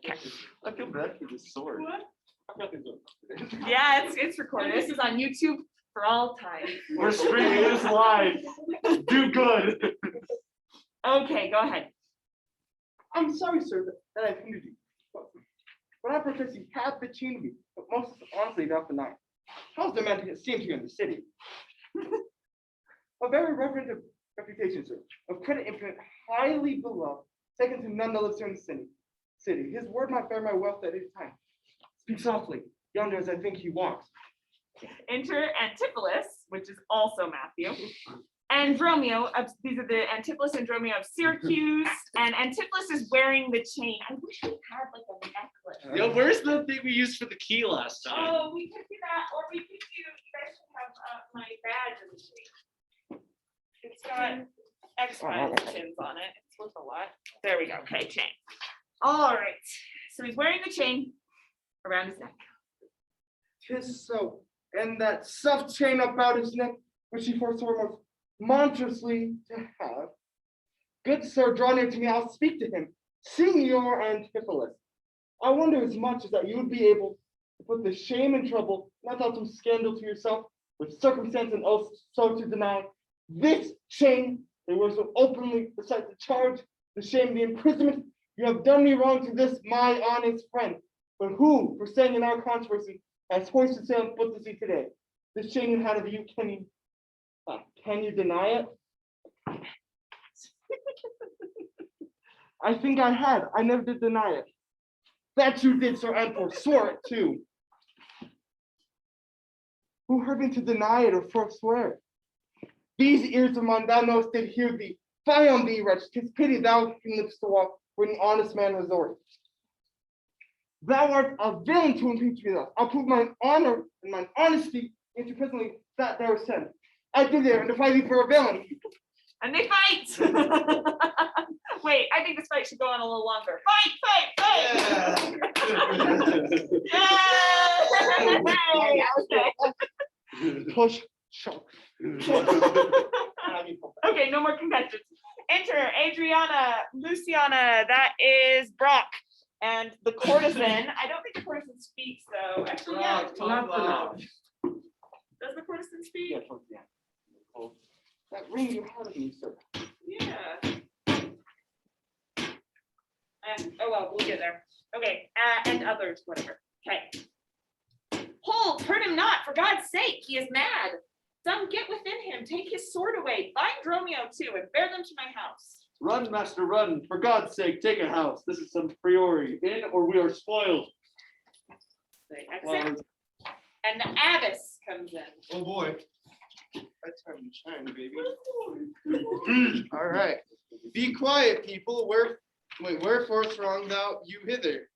I feel bad for this sword. What? I've got these up. Yeah, it's recorded. This is on YouTube for all time. We're streaming this live. Do good. Okay, go ahead. I'm sorry, sir, that I've hindered you. But I protest you have the chain of me, but most honestly not the night. How's the man to get seen here in the city? A very reverend reputation, sir, of credit infinite, highly beloved, second to none that lives here in the city. His word might bear my wealth at any time. Speak softly, yonder as I think he walks. Enter Antipholus, which is also Matthew. And Dromio, these are the Antipholus and Dromio of Syracuse. And Antipholus is wearing the chain. I wish we had like a necklace. Yo, where's the thing we used for the key last time? Oh, we could do that, or we could do, you guys should have my badge of the chain. It's got X-Files pins on it. It's worth a lot. There we go. Okay, chain. All right. So he's wearing the chain around his neck. 'Tis so, and that soft chain about his neck, which he forswore most monstrously to have. Good sir, draw near to me, I'll speak to him. Signor Antipholus, I wonder as much as that you would be able to put the shame and trouble, not without some scandal to yourself, with circumstance and oath so to deny this chain, they were so openly, besides the charge, the shame, the imprisonment, you have done me wrong to this my honest friend. But who, for saying in our controversy, has hoisted sail and put to sea today? This chain in hand of you, can you deny it? I think I had. I never did deny it. That you did, sir, and forswore it too. Who heard me to deny it or forswear it? These ears of mine, thou knowest, did hear thee. Fie on thee, wretch, 'tis pity thou can live to walk where an honest man resorts. Thou art a villain to impeach me thus. I'll prove mine honor and mine honesty into presently that thou said. I did there and defy thee for a villain. And they fight. Wait, I think this fight should go on a little longer. Fight! Yay! Okay. Push, shove. Okay, no more concussions. Enter Adriana, Luciana, that is Brock. And the courtesan, I don't think the courtesan speaks though. Actually, yeah. Not for now. Does the courtesan speak? Yeah, towards the end. That ring you had of me, sir. Yeah. Oh well, we'll get there. Okay, and others, whatever. Okay. Hold, hurt him not, for God's sake, he is mad. Some get within him, take his sword away, bind Dromio too, and bear them to my house. Run, master, run. For God's sake, take a house. This is some priori. In or we are spoiled. They exit, and the abbess comes in. Oh boy. That's time to shine, baby. All right. Be quiet, people. Wherefore throng thou you hither?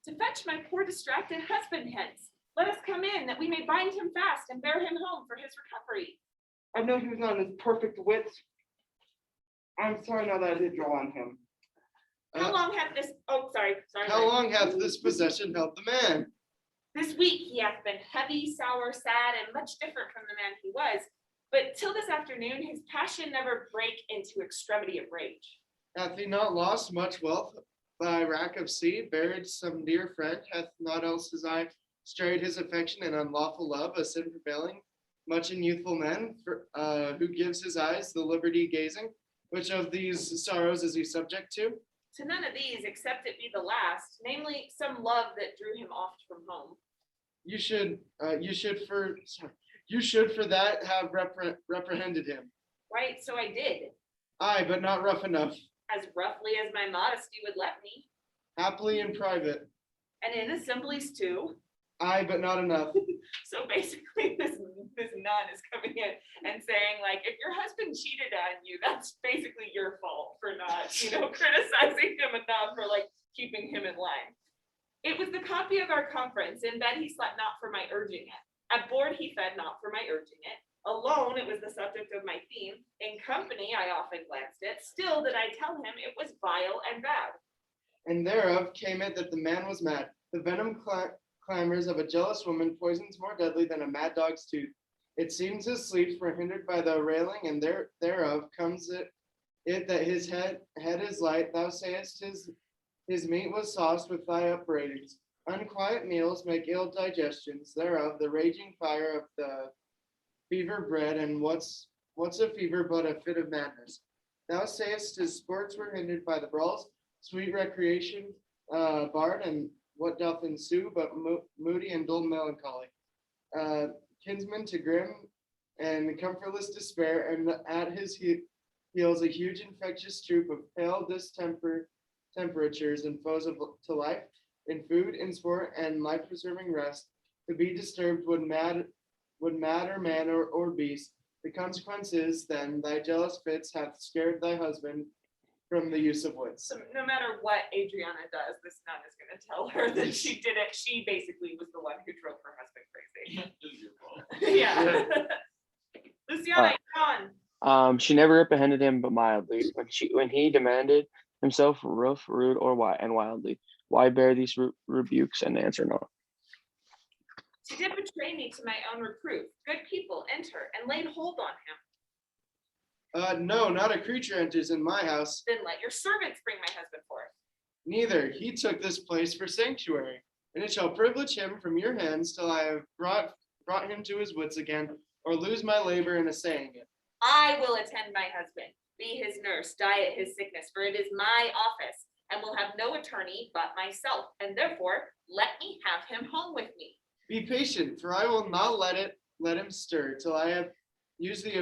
To fetch my poor distracted husband hence. Let us come in, that we may bind him fast and bear him home for his recovery. I know he was not in his perfect wits. I'm sorry now that I did draw on him. How long hath this, oh, sorry. How long hath this possession held the man? This week he hath been heavy, sour, sad, and much different from the man he was. But till this afternoon, his passion never brake into extremity of rage. Hath he not lost much wealth by rack of sea, buried some dear friend? Hath not else his eye strayed his affection and unlawful love, a sin prevailing much in youthful men, who gives his eyes the liberty gazing? Which of these sorrows is he subject to? To none of these, except it be the last, namely some love that drew him oft from home. You should for that have reprehended him. Right, so I did, Aye, but not rough enough. as roughly as my modesty would let me, Happily in private. and in assemblies too. Aye, but not enough. So basically, this nun is coming in and saying, like, if your husband cheated on you, that's basically your fault for not, criticizing him enough, for like keeping him in line. It was the copy of our conference. In bed he slept not for my urging it. At board he fed not for my urging it. Alone it was the subject of my theme. In company I often glanced it. Still did I tell him it was vile and bad. And thereof came it that the man was mad. The venom clamors of a jealous woman poisons more deadly than a mad dog's tooth. It seems his sleeps were hindered by the railing, and thereof comes it that his head is light. Thou sayest His meat was sauced with thy upbraidings. Unquiet meals make ill digestions, thereof the raging fire of the fever bred, and what's a fever but a fit of madness? Thou sayest his sports were hindered by the brawls, sweet recreation barred, and what doth ensue but moody and dull melancholy, kinsman to grim and comfortless despair, and at his heels a huge infectious troop of pale temperatures and foes to life, in food, in sport, and life-preserving rest. To be disturbed would matter man or beast. The consequence is, then, thy jealous fits hath scared thy husband from the use of wits. So no matter what Adriana does, this nun is gonna tell her that she did it. She basically was the one who drove her husband crazy. Yeah. Luciana, you're on. She never apprehended him but mildly, when he demanded himself rough, rude, and wildly. Why bear these rebukes and answer not? She did betray me to my own reproof. Good people enter and laid hold on him. No, not a creature enters in my house. Then let your servants bring my husband forth. Neither. He took this place for sanctuary, and it shall privilege him from your hands till I have brought him to his wits again, or lose my labor in assaying it. I will attend my husband, be his nurse, die at his sickness, for it is my office, and will have no attorney but myself, and therefore let me have him home with me. Be patient, for I will not let him stir till I have used the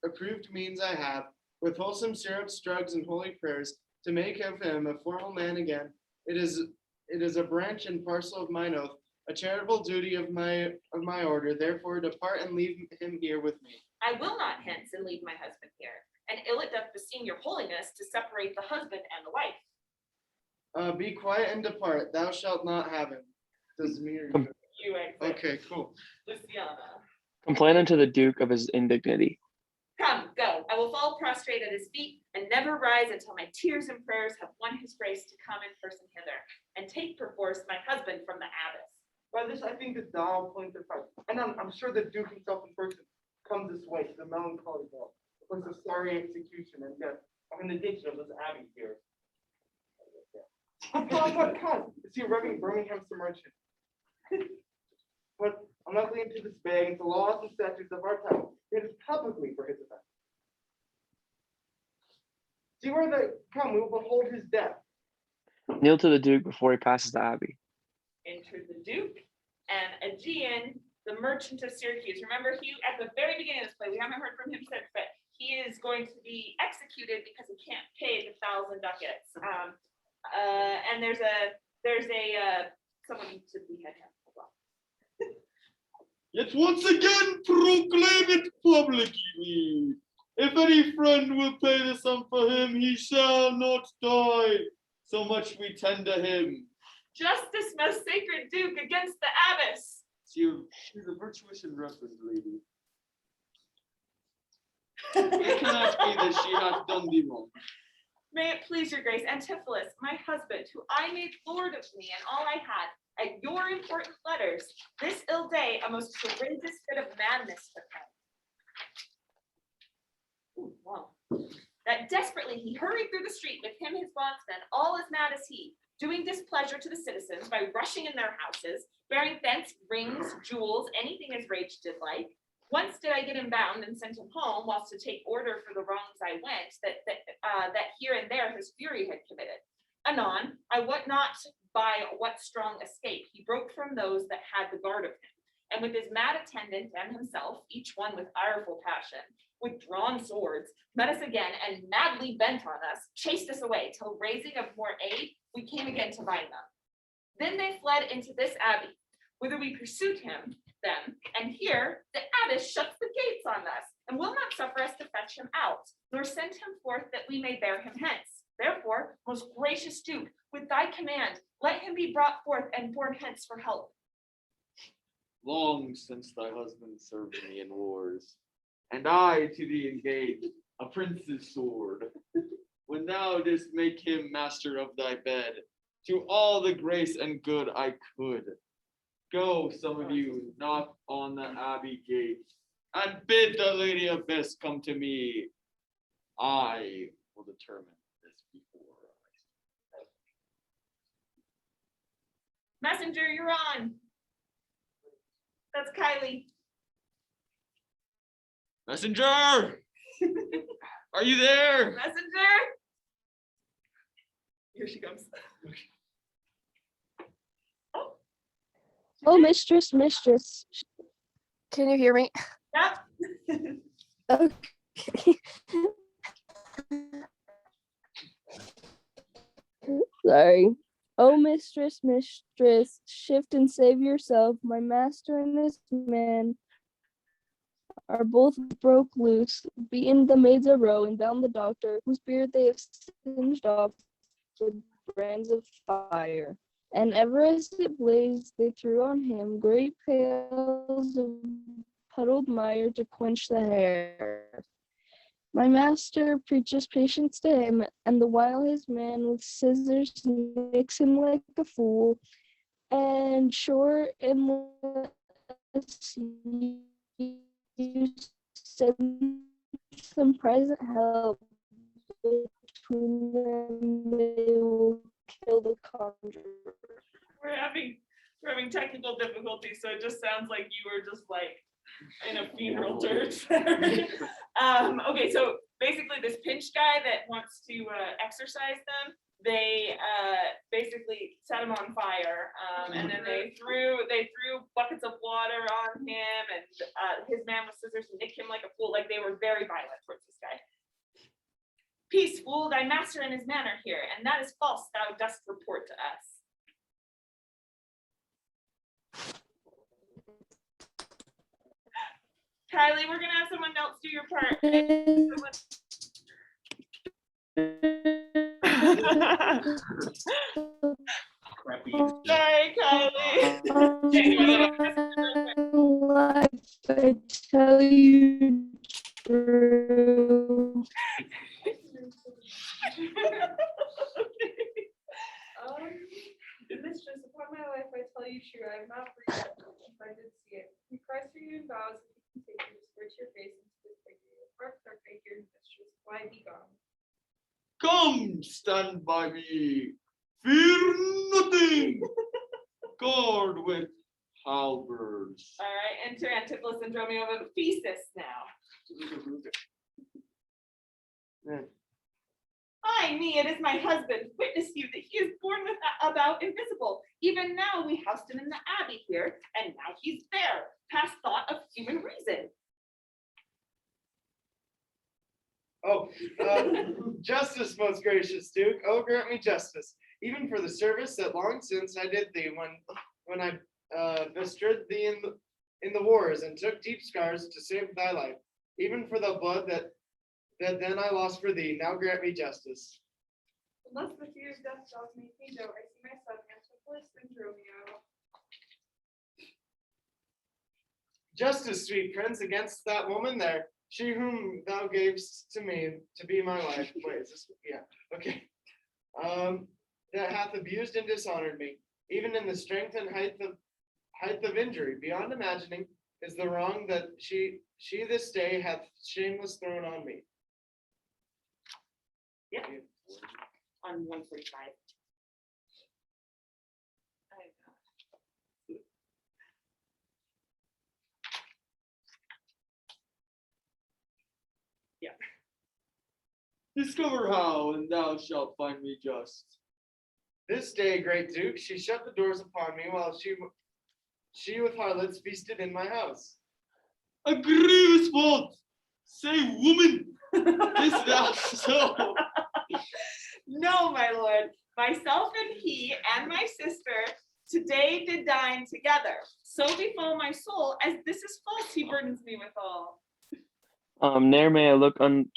approved means I have, with wholesome syrups, drugs, and holy prayers, to make of him a formal man again. It is a branch and parcel of mine oath, a charitable duty of my order. Therefore, depart and leave him here with me. I will not hence and leave my husband here, and ill it doth beseem your holiness to separate the husband and the wife. Be quiet and depart. Thou shalt not have him. Does me or you? You exit. Okay, cool. Luciana. Complain unto the Duke of his indignity. Come, go. I will fall prostrate at his feet and never rise until my tears and prayers have won his grace to come in person hither and take perforce my husband from the abbess. By this, I think that thou point of fight. And I'm sure the Duke himself in person comes this way to the melancholy ball. It was a sorry execution and death of an addiction of this abbey here. Come, is he Reverend Birmingham's merchant? But I'm not going into this begging the laws and statutes of our town. It is publicly for his offense. See where come, we will behold his death. Kneel to the Duke before he passes the abbey. Enter the Duke and Aegean, the merchant of Syracuse. Remember, he at the very beginning of this play, we haven't heard from him since, but he is going to be executed because he can't pay the 1,000 ducats. And there's a someone to behead him. Hold on. Yet once again proclaim it publicly. If any friend will pay the sum for him, he shall not die. So much we tender him. Justice, most sacred Duke, against the abbess. She's a virtuous and reverend lady. It cannot be that she hath done thee wrong. May it please your grace, Antipholus, my husband, who I made lord of me and all I had, at your important letters, this ill day a most courageous fit of madness took him. Ooh, wow. That desperately he hurried through the street with him his bondsmen, all as mad as he, doing displeasure to the citizens by rushing in their houses, bearing thence rings, jewels, anything his rage did like. Once did I get him bound and sent him home, whilst to take order for the wrongs I went, that here and there his fury had committed. Anon, I wot not by what strong escape he broke from those that had the guard of him, and with his mad attendant and himself, each one with ireful passion, with drawn swords, met us again, and madly bent on us, chased us away, till raising of more aid, we came again to bind them. Then they fled into this abbey, whither we pursued them, and here the abbess shuts the gates on us, and will not suffer us to fetch him out, nor send him forth that we may bear him hence. Therefore, most gracious Duke, with thy command, let him be brought forth and borne hence for help. Long since thy husband served me in wars, and I to thee engaged a prince's sword. When thou didst make him master of thy bed, to all the grace and good I could. Go, some of you, knock on the abbey gate, and bid the lady abbess come to me. I will determine this before Messenger, you're on. That's Kylie. Messenger, are you there? Messenger. Here she comes. Oh, mistress, mistress. Can you hear me? Yep. Okay. Sorry. Oh, mistress, mistress, shift and save yourself. My master and his man are both broke loose, beaten the maids a row, and bound the doctor, whose beard they have singed off with brands of fire. And ever as it blazed, they threw on him great pails of puddled mire to quench the hair. My master preaches patience to him, and the while his man with scissors nicks him like a fool, and sure unless you send some present help between them, they will kill the conjurer. We're having technical difficulties, so it just sounds like you were just like in a funeral dirge. Okay, so basically this pinch guy that wants to exercise them, they basically set him on fire, and then they threw buckets of water on him, and his man with scissors nicked him like a fool. Like, they were very violent towards this guy. Peace, fool, thy master and his man are here, and that is false thou dost report to us. Kylie, we're gonna have someone else do your part. Sorry, Kylie. Life, I tell you true. Mistress, upon my life, I tell you true, I have not forgotten if I did see it. We cry for you in vows, and you can take you to scorch your face into this figure. Hark, dark figure, mistress, why be gone? Come, stand by me. Fear nothing. Guard with halberds. All right, enter Antipholus and Dromio of Ephesus now. Ay me, it is my husband. Witness you that he is born about invisible. Even now we housed him in the abbey here, and now he's there, past thought of human reason. Oh, justice, most gracious Duke. Oh, grant me justice, even for the service that long since I did thee when I bestood thee in the wars and took deep scars to save thy life, even for the blood that then I lost for thee. Now grant me justice. Unless the fear of death draws me to I see my son Antipholus and Dromio. Justice, sweet prince, against that woman there, she whom thou gavest to me to be my wife. Wait, is this? Yeah, okay. That hath abused and dishonored me, even in the strength and height of injury, beyond imagining, is the wrong that she this day hath shameless thrown on me. Yeah. On 145. Yeah. Discover how, and thou shalt find me just. This day, great Duke, she shut the doors upon me while she with harlots feasted in my house. A grievous fault. Say, woman, is thou so? No, my lord, myself and he and my sister today did dine together. So befall my soul, as this is false, he burdens me withal. Ne'er may I look on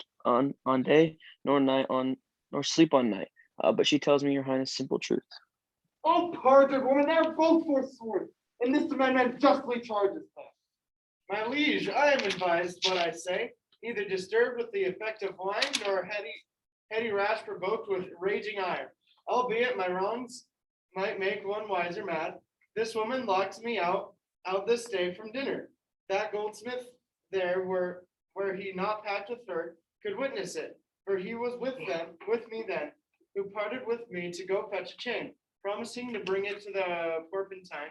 day, nor night nor sleep on night. But she tells me, your highness, simple truth. Oh, perjured woman, they are both forsworn, and this amendment justly charges them. My liege, I am advised what I say, neither disturbed with the effect of wine, nor heady rash provoked with raging ire. Albeit my wrongs might make one wiser mad, this woman locks me out this day from dinner. That goldsmith there were he not packed with her, could witness it, for he was with me then, who parted with me to go fetch a chain. promising to bring it to the Porpentine,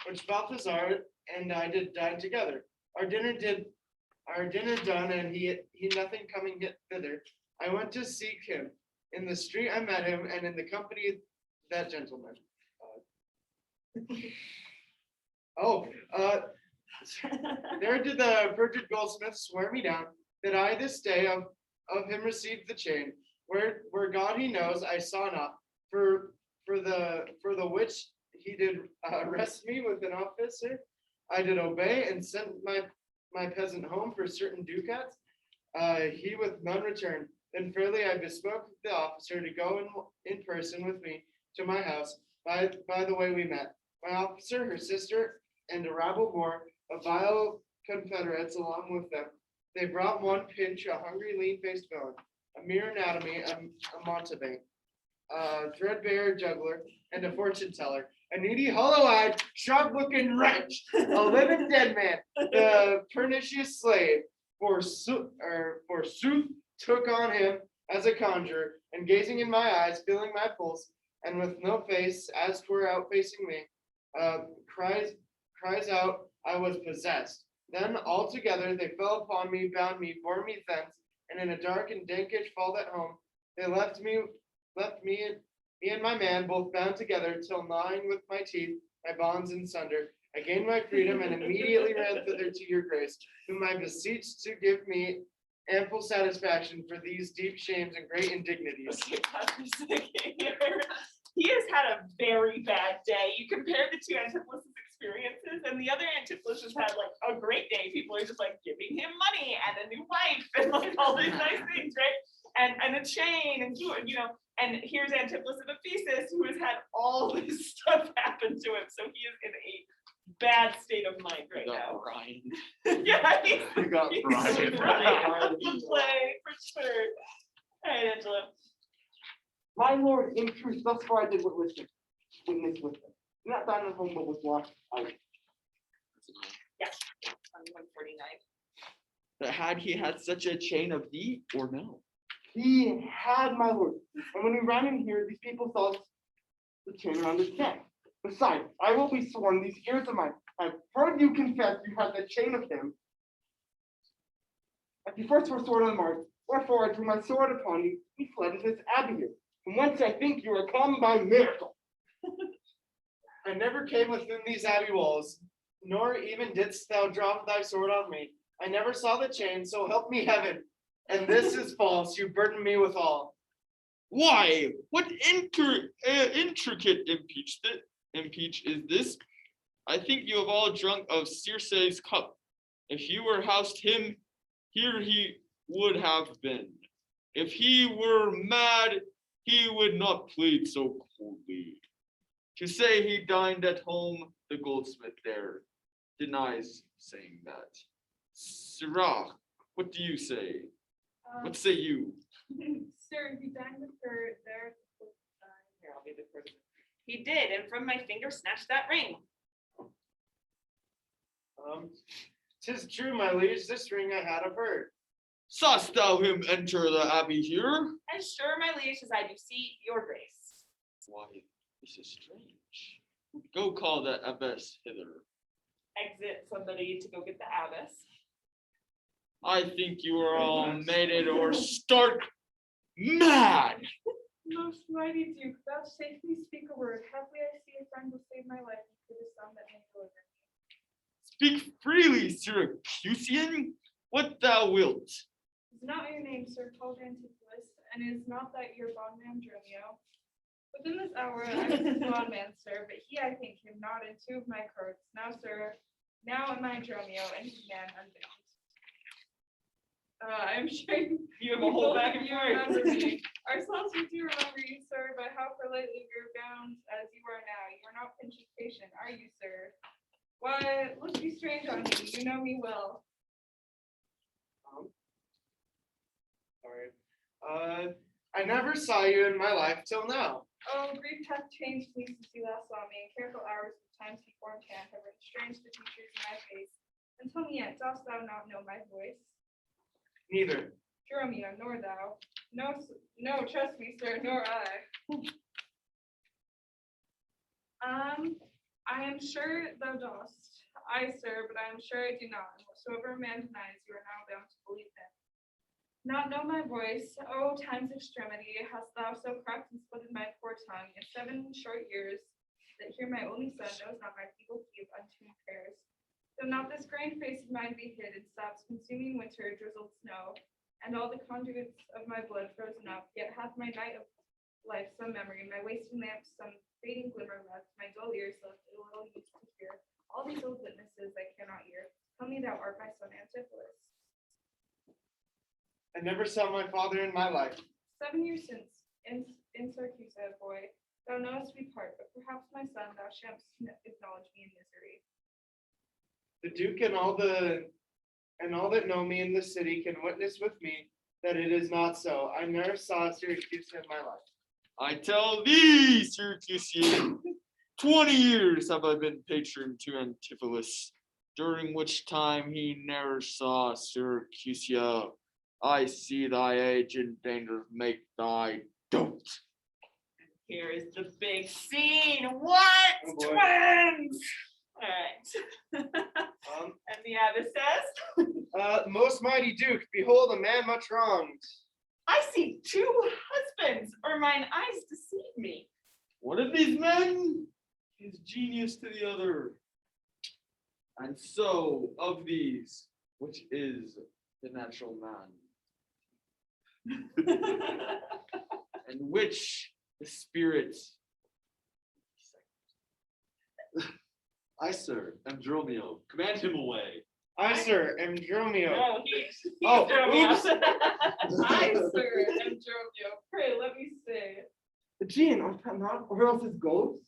which Balthazar and I did dine together. Our dinner done, and he nothing coming thither. I went to seek him. In the street I met him, and in the company of that gentleman. There did the perjured goldsmith swear me down that I this day of him received the chain. Where God he knows I saw not. For the which he did arrest me with an officer. I did obey and sent my peasant home for certain ducats. He with none returned. Then fairly I bespoke the officer to go in person with me to my house. By the way we met. My officer, her sister, and a rabble more of vile confederates along with them. They brought one pinch, a hungry, lean-faced villain, a mere anatomy, a mountebank, a threadbare juggler, and a fortune teller, a needy, hollow-eyed, sharp-looking wretch, a living dead man, the pernicious slave, forsooth took on him as a conjurer, and gazing in my eyes, feeling my pulse, and with no face, as 'twere out facing me, cries out, I was possessed. Then all together they fell upon me, bound me, bore me thence, and in a dark and dankish fall at home, they left me and my man both bound together, till gnawing with my teeth, my bonds in sunder. I gained my freedom and immediately ran thither to your grace, whom I beseech to give me ample satisfaction for these deep shames and great indignities. Okay, pause for a second here. He has had a very bad day. You compare the two Antipholus' experiences, and the other Antipholus has had like a great day. People are just like giving him money and a new wife and like all these nice things, right? And a chain and and here's Antipholus of Ephesus, who has had all this stuff happen to him. So he is in a bad state of mind right now. Brian. Yeah, he's You got he's Brian. Brian to play for sure. All right, Angela. My lord, in truth, thus far I did witness with them. Not thine at home, but was lost out. On 149. But had he had such a chain of thee or no? He had, my lord. And when we ran in here, these people saw the chain around his neck. Besides, I will be sworn these ears of mine. I've heard you confess you had the chain of him. At the first were sword on the march, wherefore I drew my sword upon you. He fled into this abbey here, from whence I think you are come by miracle. I never came within these abbey walls, nor even didst thou draw thy sword on me. I never saw the chain, so help me heaven. And this is false, you burden me with all. Why, what intricate impeach is this? I think you have all drunk of Circe's cup. If you were housed him, here he would have been. If he were mad, he would not plead so coldly. To say he dined at home, the goldsmith there denies saying that. Sirrah, what do you say? What say you? Sir, he dined with her there at the Porpentine. Here, I'll be the person. He did, and from my finger snatched that ring. 'Tis true, my liege, this ring I had of her. Saw'st thou him enter the abbey here? As sure, my liege, as I do see your grace. Why, this is strange. Go call the abbess hither. Exit somebody to go get the abbess. I think you are all mated or stark mad. Most mighty Duke, vouchsafe me speak a word. Haply I see a friend will save my life for the son that may deliver me. Speak freely, Syracusian, what thou wilt. Is not your name, sir, called Antipholus, and is not that your bondman Dromio? Within this hour I was his bondman, sir, but he, I think him not in two of my courts. Now, sir, now am I Dromio, and his man unbound. I'm sure You have a whole back and you forth. remember me. Ourselves we do remember you, sir, but how for lately you're bound as you are now. You are not pinching patient, are you, sir? Why, look you strange on me, you know me well. Sorry. I never saw you in my life till now. Oh, grief hath changed me since you last saw me, and careful hours of times before hand have written strange the features in my face. And tell me yet, dost thou not know my voice? Neither. Dromio, nor thou. No, trust me, sir, nor I. I am sure thou dost. I, sir, but I am sure I do not. And whatsoever a man denies, you are now bound to believe him. Not know my voice, oh time's extremity, hast thou so cracked and splitted my poor tongue in 7 short years, that here my only son knows not my feeble key of untuned prayers. Though not this grand face of mine be hid in stops consuming winter, drizzled snow, and all the conduits of my blood frozen up, yet hath my night of life some memory, my wasting lamp some fading glimmer left, my dull ears left a little used to hear. All these old witnesses I cannot hear. Tell me thou art my son Antipholus. I never saw my father in my life. 7 years since, in Syracuse, boy, thou knowest we part, but perhaps my son, thou shalt acknowledge me in misery. The Duke and all that know me in this city can witness with me that it is not so. I never saw Syracuse in my life. I tell thee, Syracusian, 20 years have I been patron to Antipholus, during which time he ne'er saw Syracusia. I see thy age in danger of make thy dote. Here is the big scene. What? Oh, boy. Twins! All right. Um, And the abbess says, Most mighty Duke, behold a man much wronged. I see 2 husbands, or mine eyes deceive me. One of these men is genius to the other. And so of these, which is the natural man, and which the spirit. I, sir, am Dromio. Command him away. I, sir, am Dromio. No, he's Oh, Dromio. oops. I, sir, am Dromio. Pray, let me say. Jean, art thou not, or else his ghost?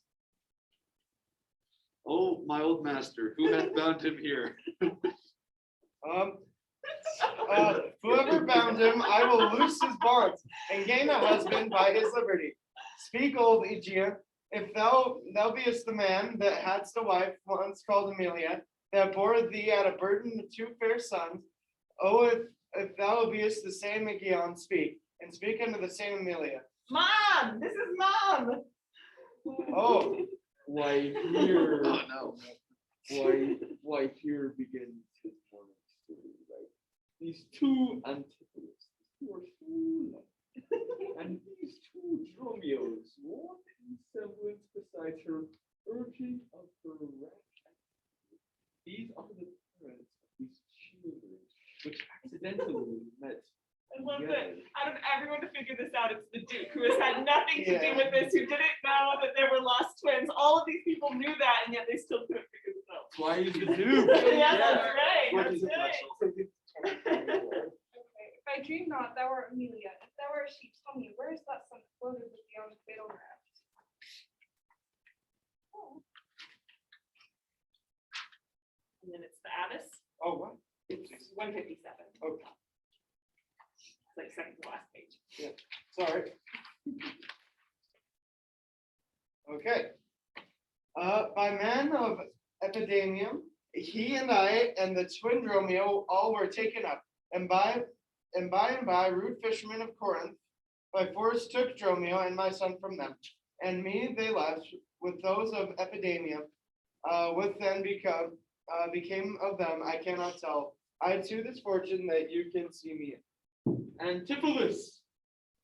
Oh, my old master, who hath bound him here? Whoever bound him, I will loose his bonds and gain a husband by his liberty. Speak, old Aegean, if thou beest the man that hadst a wife once called Amelia, that bore thee at a burden of 2 fair sons. Oh, if thou beest the same Aegean, speak, and speak unto the same Amelia. Mom, this is Mom. Oh, Why here? oh no. Why here begins his morning story, right? These 2 Antipholus, 2 are so and these 2 Dromios, what semblance besides her urging of her rash activity. These are the parents of these children, which accidentally met I love together. that out of everyone to figure this out, it's the Duke who has had nothing to do Yeah. with this, who didn't know that there were lost twins. All of these people knew that, and yet they still couldn't figure this out. That's why he's the Duke. Yeah, that's right. What That's is it, right. Okay, if I dream not, thou art Amelia. If thou art a sheep, tell me, where is that son that floated with thee on the fatal raft? Oh, And then it's the abbess, Oh, what? 157. Okay. It's like second to last page. Sorry. Okay. By man of Epidemium, he and I and the twin Dromio all were taken up, and by and by rude fishermen of Corinth by force took Dromio and my son from them, and me they left with those of Epidemium. What then became of them, I cannot tell. I too this fortune that you can see me in. Antipholus,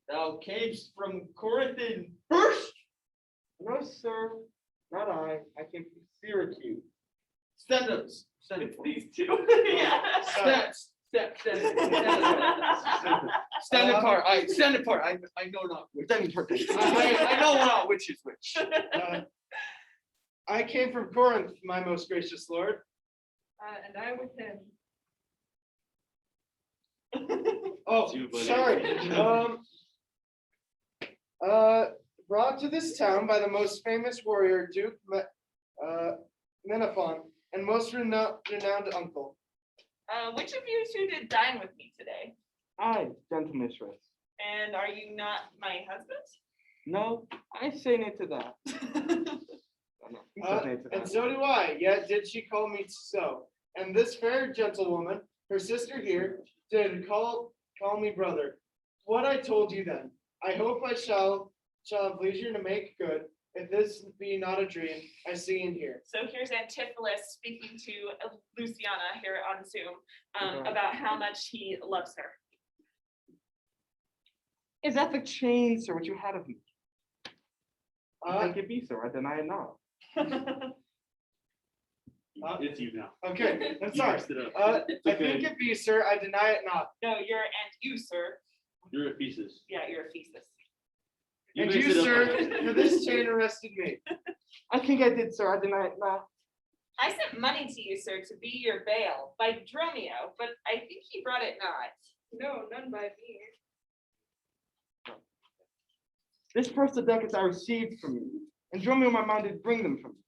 thou camest from Corinth in first. No, sir, not I. I came from Syracuse. Stand up. Stand It's apart. these 2. Yeah. Stand apart. Stand apart. I know not which. I know not which is which. I came from Corinth, my most gracious lord. and I with him. Oh, You, buddy. sorry. Brought to this town by the most famous warrior, Duke Menaphon, and most renowned uncle. Which of you 2 did dine with me today? I, gentle mistress. And are you not my husband? No, I say nay to that. No, he says nay to And that. so do I, yet did she call me so. And this fair gentlewoman, her sister here, did call me brother. What I told you then, I hope I shall have leisure to make good, if this be not a dream, I see and hear. So here's Antipholus speaking to Luciana here on Zoom Okay. about how much he loves her. Is that the chain, sir, which you had of me? Uh, Thank it be, sir, I deny it not. It's you now. Okay, I'm You sorry. messed it up. I okay. think it be, sir, I deny it not. No, you, sir. You're a thesis. Yeah, you're a thesis. You And mixed you, it up sir, already. for this chain arrested me. I think I did, sir, I deny it not. I sent money to you, sir, to be your bail by Dromio, but I think he brought it not. No, none by me. This first the ducats I received from you, and Dromio my mind did bring them from you.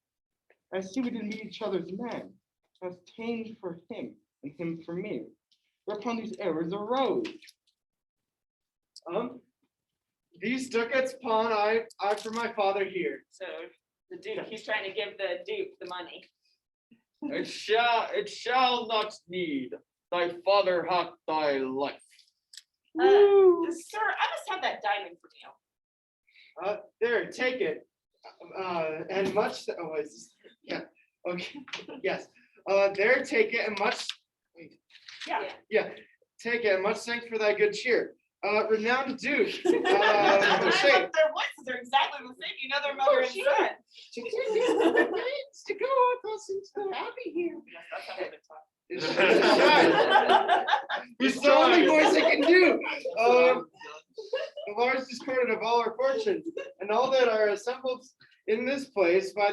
I see we did meet each other's men, as tamed for him, and him for me. Whereupon these errors arose. These ducats pawn I for my father here. So the Duke, he's trying to give the Duke the money. It shall not need. Thy father hath thy life. Sir, I must have that diamond from you. There, take it. And much, oh, is this, yeah, okay, yes. There, take it and much, wait, Yeah. take it and much thanks for thy good cheer. Renowned Duke, I love O'Shea. their voices are exactly the same. You know their mother and son. To go with us into the abbey here. Yes, that's how women talk. It's the only voice I can do. The large discordant of all our fortunes, and all that are assembled in this place by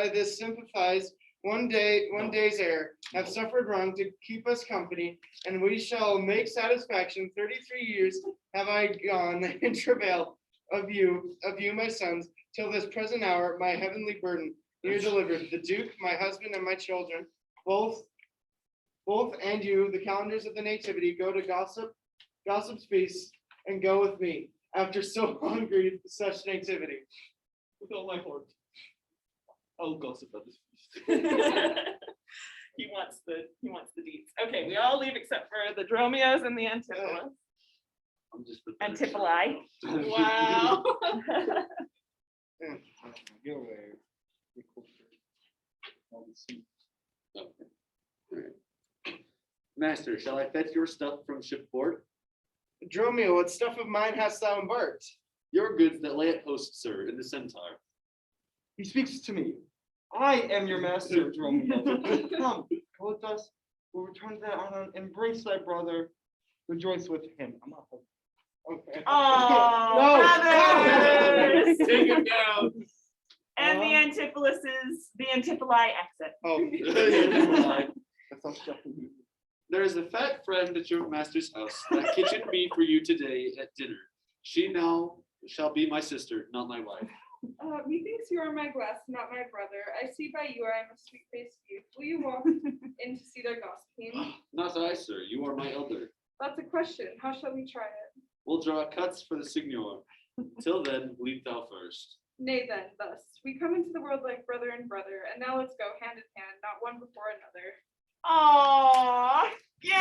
this sympathized one day's air, have suffered wrong to keep us company, and we shall make satisfaction. 33 years have I gone in travail of you, my sons, till this present hour, my heavenly burden near delivered. The Duke, my husband, and my children, both and you, the calendars of the nativity, go to gossip's feast, and go with me after so long grief such nativity. With all my heart. I'll gossip about this feast. He wants the deeds. Okay, we all leave except for the Dromios and the Antipholus. I'm just the Antipoli. Wow. Master, shall I fetch your stuff from shipboard? Dromio, what stuff of mine hast thou embarked? Your goods that lay at host, sir, in the Centaur. He speaks to me. I am your master, Dromio. Come, go with us. We'll return to that honor, embrace thy brother, rejoice with him. I'm not. Okay. Oh, brothers! Take him down. And the Antipoli exit. Oh, That's all stuff we do. There is a fat friend at your master's house. That kitchen be for you today at dinner. She now shall be my sister, not my wife. Methinks you are my guest, not my brother. I see by you I am a sweet-faced youth. Will you walk in to see their gossiping? Not I, sir. You are my elder. That's a question. How shall we try it? We'll draw cuts for the signor. Till then, lead thou first. Nay then, thus, we come into the world like brother and brother, and now let's go hand in hand, not one before another. Aww. Yay!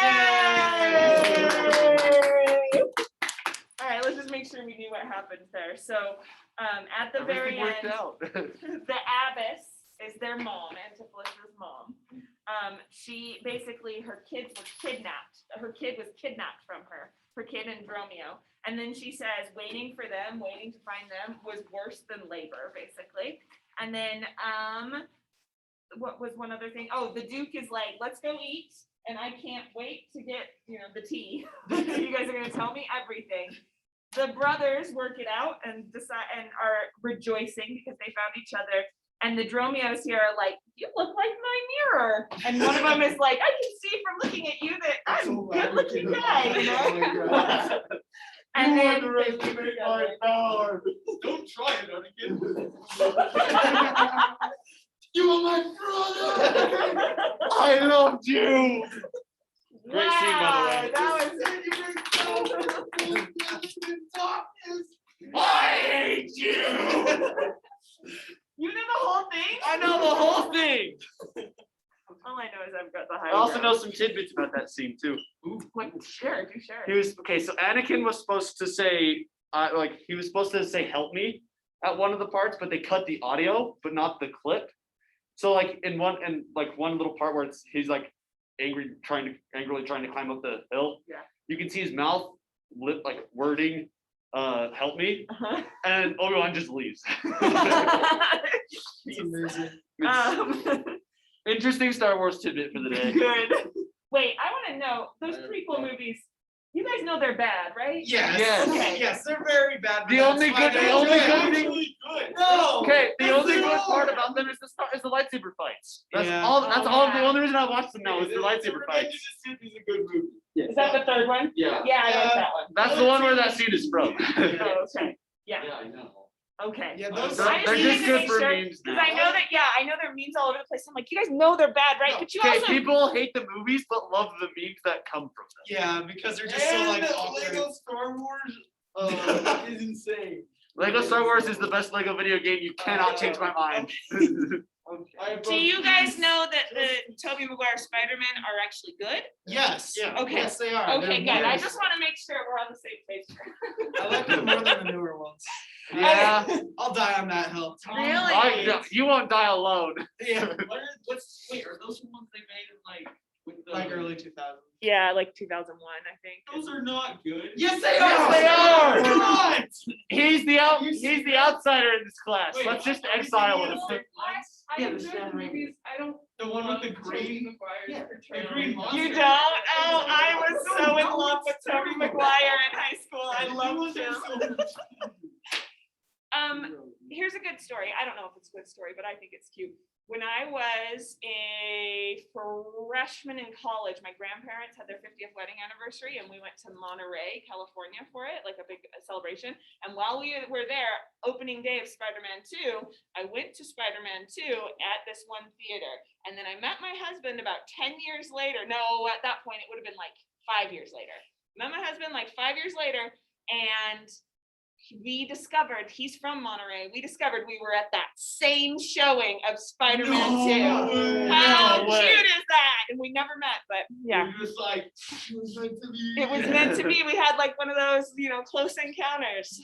All right, let's just make sure we knew what happened there. So at the very end, the abbess is their mom, Antipholus' mom. She basically, her kids were kidnapped. Her kid was kidnapped from her kid and Dromio. And then she says, waiting for them, waiting to find them was worse than labor, basically. And then what was one other thing? Oh, the Duke is like, let's go eat. And I can't wait to get, the tea. You guys are gonna tell me everything. The brothers work it out and decide and are rejoicing because they found each other. And the Dromios here are like, you look like my mirror. And one of them is like, I can see from looking at you that I'm a good looking guy, And then Don't try it, Anakin. You are my brother. I loved you. Great scene, by the way. That was I hate you. You know the whole thing? I know the whole thing. All I know is I've got the high. I also know some tidbits about that scene too. Sure, do share. He was okay. So Anakin was supposed to say, he was supposed to say, "Help me," at one of the parts, but they cut the audio, but not the clip. So like in one little part where he's like angrily trying to climb up the hill. Yeah. You can see his mouth lip like wording, help me, Uh-huh. and Obi-Wan just leaves. It's amazing. Interesting Star Wars tidbit for the day. Good. Wait, I want to know those prequel movies. You guys know they're bad, right? Yes. Yes. Okay. Yes, they're very bad. but The that's only why good- they're the only good. good thing- No. Okay, the Yes, only they good part are. about them is the lightsaber fights. That's Yeah. all. That's Oh, all. yeah. The only reason I watched them now is the lightsaber fights. Is a good movie. Is that the third one? Yeah. Yeah, I like that one. That's the one where that scene is from. Oh, okay. Yeah. I know. Okay. Yeah, those They're, I they're just just needed to good make for sure, memes Because now. I know that, yeah, I know there are memes all over the place. I'm like, you guys know they're bad, right? No. But you Okay, also. people hate the movies but love the memes that come from them. Yeah, because they're just so like awkward. Lego Star Wars is insane. Lego Star Wars is the best Lego video game. You cannot change my mind. Do you guys know that the Tobey Maguire Spider-Man are actually good? Yes. Yeah. Okay. Yes, they are. Okay, They're good. I wonderful. just want to make sure we're on the same page. I like them more than the newer ones. Yeah. I'll die on that hill. Really? You won't die alone. Yeah. Wait, are those the ones they made in like with the Like early 2000s. Yeah, like 2001, I think. Those are not good. Yes, they Yes, are. they are. They're not. He's the outsider in this class. Let's just exile him. I Yeah, the enjoy Sam the Raimi. movies. I don't. The one with the love Tobey green. Maguire's Yeah, portrayal. the green monster. You don't? Oh, I was so in love with Tobey Maguire in high school. I loved him. Here's a good story. I don't know if it's a good story, but I think it's cute. When I was a freshman in college, my grandparents had their 50th wedding anniversary, and we went to Monterey, California for it, like a big celebration. And while we were there, opening day of Spider-Man 2, I went to Spider-Man 2 at this one theater. And then I met my husband about 10 years later. No, at that point, it would have been like 5 years later. Met my husband like 5 years later, and we discovered he's from Monterey. We discovered we were at that same showing of Spider-Man 2. How No way. cute is that? And we never met, but yeah, It was like, it was meant to be. it was meant to be. We had like one of those, close encounters.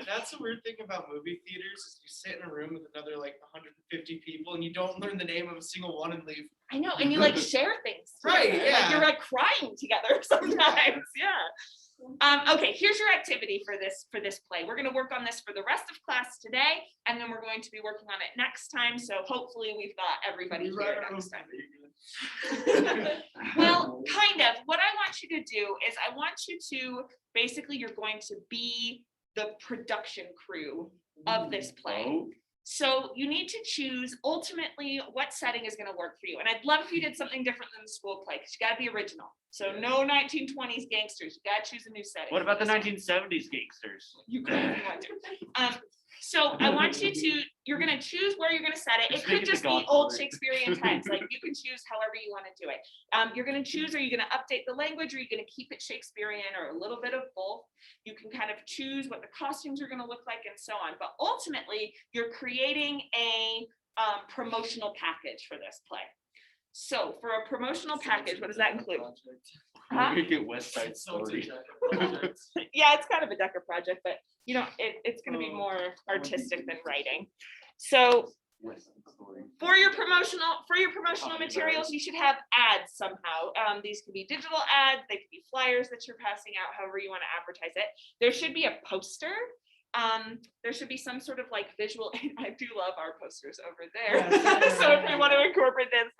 That's the weird thing about movie theaters is you sit in a room with another like 150 people and you don't learn the name of a single one and leave. I know, and you like share things. Right, together. yeah. Like you're like crying together sometimes. Yeah. Okay, here's your activity for this play. We're going to work on this for the rest of class today, and then we're going to be working on it next time. So hopefully we've got everybody here next time. Well, kind of. What I want you to do is I want you to basically you're going to be the production crew of this play. So you need to choose ultimately what setting is going to work for you. And I'd love if you did something different than the school play because you got to be original. So no 1920s gangsters. You got to choose a new setting. What about the for this one. 1970s gangsters? You could if you want to. So I want you to, you're going to choose where you're going to set it. It Just make could it the just be old Godfather. Shakespearean times. Like you can choose however you want to do it. You're going to choose, are you going to update the language? Or are you going to keep it Shakespearean or a little bit of both? You can kind of choose what the costumes are going to look like and so on. But ultimately, you're creating a promotional package for this play. So for a promotional package, what does that include? Huh? We get West Side Story. Yeah, it's kind of a Decker project, but it's going to be more artistic than writing. So for your promotional materials, you should have ads somehow. These could be digital ads, they could be flyers that you're passing out, however you want to advertise it. There should be a poster. There should be some sort of like visual. I do love our posters over there. So if you want to incorporate this,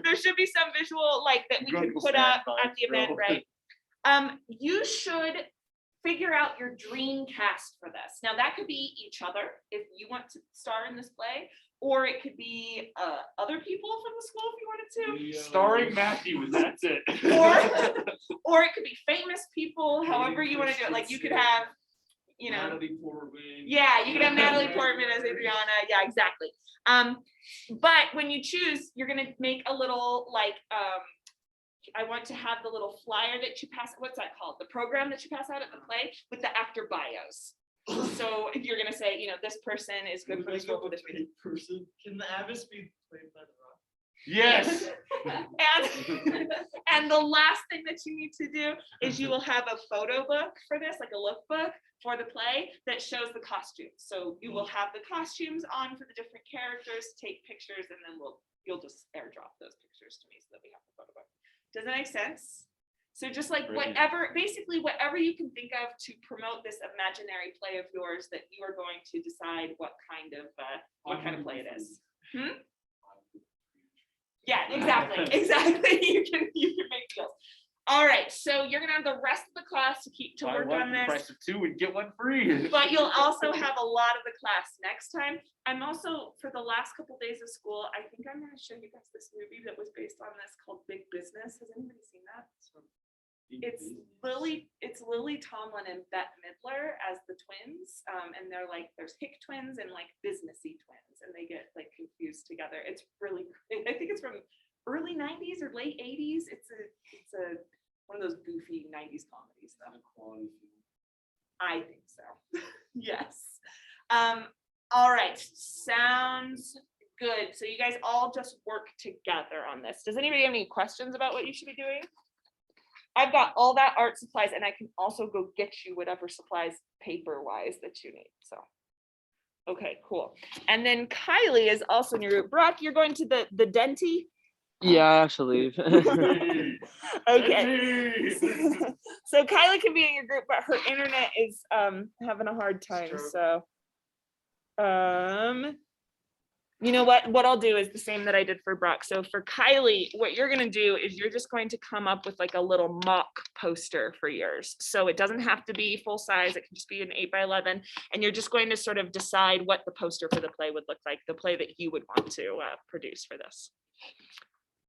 there should be some visual like that we can Drunk put up stand at the vibes, event, bro. right? You should figure out your dream cast for this. Now that could be each other if you want to star in this play, or it could be other people from the school if you wanted to. Starring Matthew, that's it. Or it could be famous people, however you want to do it. Like you could have, Natalie Portman. yeah, you could have Natalie Portman as Adriana. Yeah, exactly. But when you choose, you're gonna make a little like I want to have the little flyer that you pass. What's that called? The program that you pass out at the play with the actor bios. So if you're gonna say, this person is good for the school for this reason. person. Can the Abbas be played by The Rock? Yes. And the last thing that you need to do is you will have a photo book for this, like a lookbook for the play that shows the costumes. So you will have the costumes on for the different characters, take pictures, and then you'll just airdrop those pictures to me so that we have the photo book. Does that make sense? So just like Brilliant. basically whatever you can think of to promote this imaginary play of yours that you are going to decide what kind of play it is. Yeah, exactly. You can make deals. All right, so you're gonna have the rest of the class to Buy work one on for the this. price of 2 and get one free. But you'll also have a lot of the class next time. I'm also, for the last couple days of school, I think I'm gonna show you guys this movie that was based on this called Big Business. Has anybody seen that? It's Lily Tomlin and Bette Midler as the twins. And they're like, there's hick twins and like businessy twins, and they get like confused together. It's really, I think it's from early 90s or late 80s. It's a one of those goofy 90s comedies though. I think so. Yes. All right. Sounds good. So you guys all just work together on this. Does anybody have any questions about what you should be doing? I've got all that art supplies, and I can also go get you whatever supplies paper wise that you need. So, okay, cool. And then Kylie is also in your group. Brock, you're going to the Denty. Yeah, I have to leave. Okay. So Kylie can be in your group, but her internet is having a hard time. So you know what I'll do is the same that I did for Brock. So for Kylie, what you're gonna do is you're just going to come up with like a little mock poster for yours. So it doesn't have to be full size, it can just be an 8x11, and you're just going to sort of decide what the poster for the play would look like, the play that you would want to produce for this.